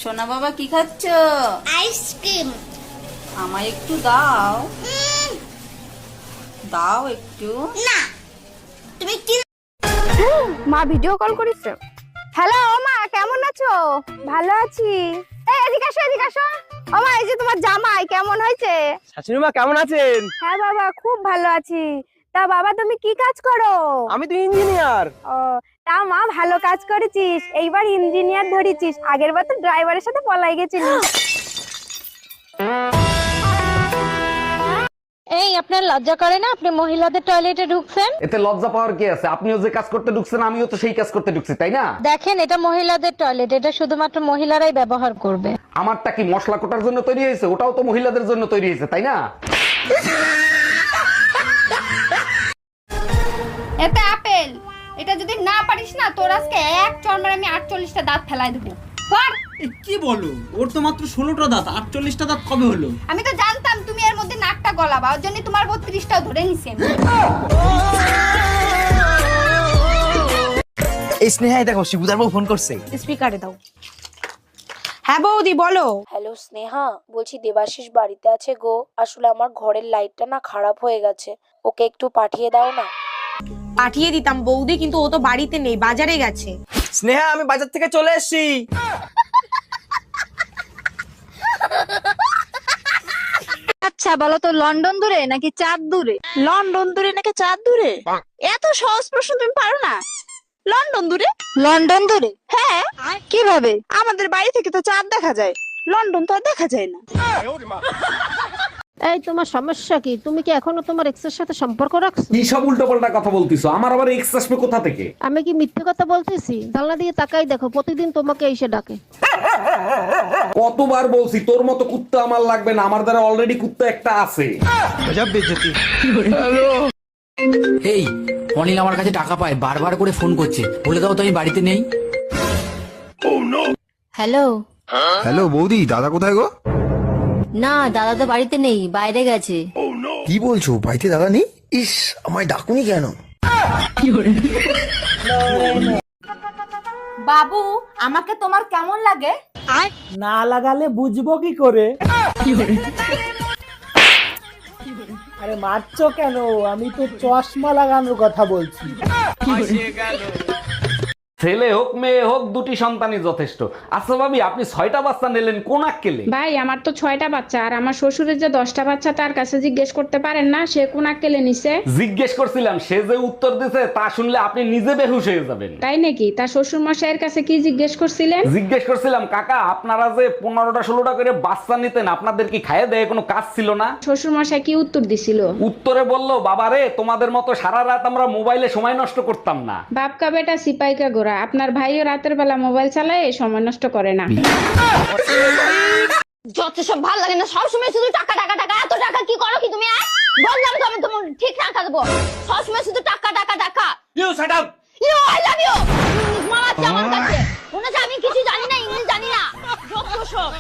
সোনা বাবা কি খাচ্ছ? আইসক্রিম। আমায় একটু দাও, দাও একটু। না, তুমি কি? মা ভিডিও কল করেছে। হ্যালো মা, কেমন আছো? ভালো আছি। এই এদিকে আসো, এদিকে আসো। ও মা, এই যে তোমার জামাই কেমন হয়েছে? শাশুড়ি মা কেমন আছেন? হ্যাঁ বাবা, খুব ভালো আছি। তা বাবা তুমি কি কাজ করো? আমি তো ইঞ্জিনিয়ার। ও, তা মা ভালো কাজ করেছিস, এইবার ইঞ্জিনিয়ার ধরেছিস, আগের বার তো ড্রাইভারের সাথে পলাই গেছিলিস। এই আপনার লজ্জা করে না? আপনি মহিলাদের টয়লেটে ঢুকছেন। এতে লজ্জা পাওয়ার কি আছে? আপনিও যে কাজ করতে ঢুকছেন আমিও তো সেই কাজ করতে ঢুকছি, তাই না? দেখেন, এটা মহিলাদের টয়লেট, এটা শুধুমাত্র মহিলারাই ব্যবহার করবে। আমারটা কি মশলা কোটার জন্য তৈরি হয়েছে? ওটাও তো মহিলাদের জন্য তৈরি হয়েছে, তাই না? এতে আপেল, এটা যদি না পারিস না তোর আজকে এক চড়মারে আমি 48টা দাঁত ফেলাই দেবো। কি বলো? ওর তো মাত্র 16টা দাঁত, 48টা দাঁত কবে হলো? আমি তো জানতাম তুমি এর মধ্যে নাকটা গলাবা, ওর জন্য তোমার 32টাও ধরে নিছি আমি। এই স্নেহা, দেখো শিবুদার বউ ফোন করছে। স্পিকারে দাও। হ্যাঁ বৌদি বলো। হ্যালো স্নেহা, বলছি দেবাশিস বাড়িতে আছে গো। আসলে আমার ঘরের লাইটটা না খারাপ হয়ে গেছে, ওকে একটু পাঠিয়ে দাও না। পাঠিয়ে দিতাম বৌদি, কিন্তু ও তো বাড়িতে নেই, বাজারে গেছে। স্নেহা, আমি বাজার থেকে চলে এসেছি। আচ্ছা বলো তো, লন্ডন দূরে নাকি চাঁদ দূরে? লন্ডন দূরে নাকি চাঁদ দূরে? এত সহজ প্রশ্ন তুমি পারো না? লন্ডন দূরে। লন্ডন দূরে? হ্যাঁ। কিভাবে? আমাদের বাড়ি থেকে তো চাঁদ দেখা যায়, লন্ডন তো আর দেখা যায় না। এই তোমার সমস্যা কি? তুমি কি এখনো তোমার এক্সের সাথে সম্পর্ক রাখছো? কি সব উল্টোপাল্টা কথা বলতিছো? আমার আবার এক্স আসবে কোথা থেকে? আমি কি মিথ্যে কথা বলতেছি? জানলা দিয়ে তাকাই দেখো, প্রতিদিন তোমাকে এসে ডাকে। কতবার বলছি তোর মতো কুত্তা আমার লাগবে না, আমার দ্বারা অলরেডি কুত্তা একটা আছে। এই অনিল আমার কাছে টাকা পায়, বারবার করে ফোন করছে, বলে দাও তো আমি বাড়িতে নেই। হ্যালো। হ্যালো বৌদি, দাদা কোথায় গো? না, দাদা তো বাড়িতে নেই, বাইরে গেছে। কি বলছো, বাড়িতে দাদা নেই? ইস, আমায় ডাকুনি কেন? বাবু, আমাকে তোমার কেমন লাগে? না লাগালে বুঝবো কি করে? আরে মারছো কেন? আমি তো চশমা লাগানোর কথা বলছি। ছেলে হোক মেয়ে হোক, দুটি সন্তানই যথেষ্ট। আচ্ছা ভাবি, আপনি 6টা বাচ্চা নিলেন, কোন আক্কেলে? ভাই, আমার তো 6টা বাচ্চা, আর আমার শ্বশুরের যে 10টা বাচ্চা, তার কাছে জিজ্ঞেস করতে পারেন না সে কোন আক্কেলে নিছে? জিজ্ঞেস করছিলাম, সে যে উত্তর দিছে তা শুনলে আপনি নিজে বেহুশ হয়ে যাবেন। তাই নাকি? তার শ্বশুর মশাইয়ের কাছে কি জিজ্ঞেস করছিলেন? জিজ্ঞেস করছিলাম, কাকা আপনারা যে 15টা 16টা করে বাচ্চা নিতেন, আপনাদের কি খাইয়ে দেয় কোনো কাজ ছিল না? শ্বশুর মশাই কি উত্তর দিছিল? উত্তরে বললো, বাবারে তোমাদের মতো সারা রাত আমরা মোবাইলে সময় নষ্ট করতাম না। বাপকা বেটা সিপাইকা গোরা, আপনার ভাইও রাতের বেলা মোবাইল চালায়, সময় নষ্ট করে না। যত সব ভালো লাগে না, সবসময় শুধু টাকা টাকা টাকা। এত টাকা কি করো কি তুমি? বললাম তো আমি তোমার ঠিক টাকা দেবো, সবসময় শুধু টাকা টাকা টাকা। You shut up. You I love you. মারাচ্ছে আমার কাছে, মনে হচ্ছে আমি কিছু জানি না, ইংলিশ জানি না, যত সব।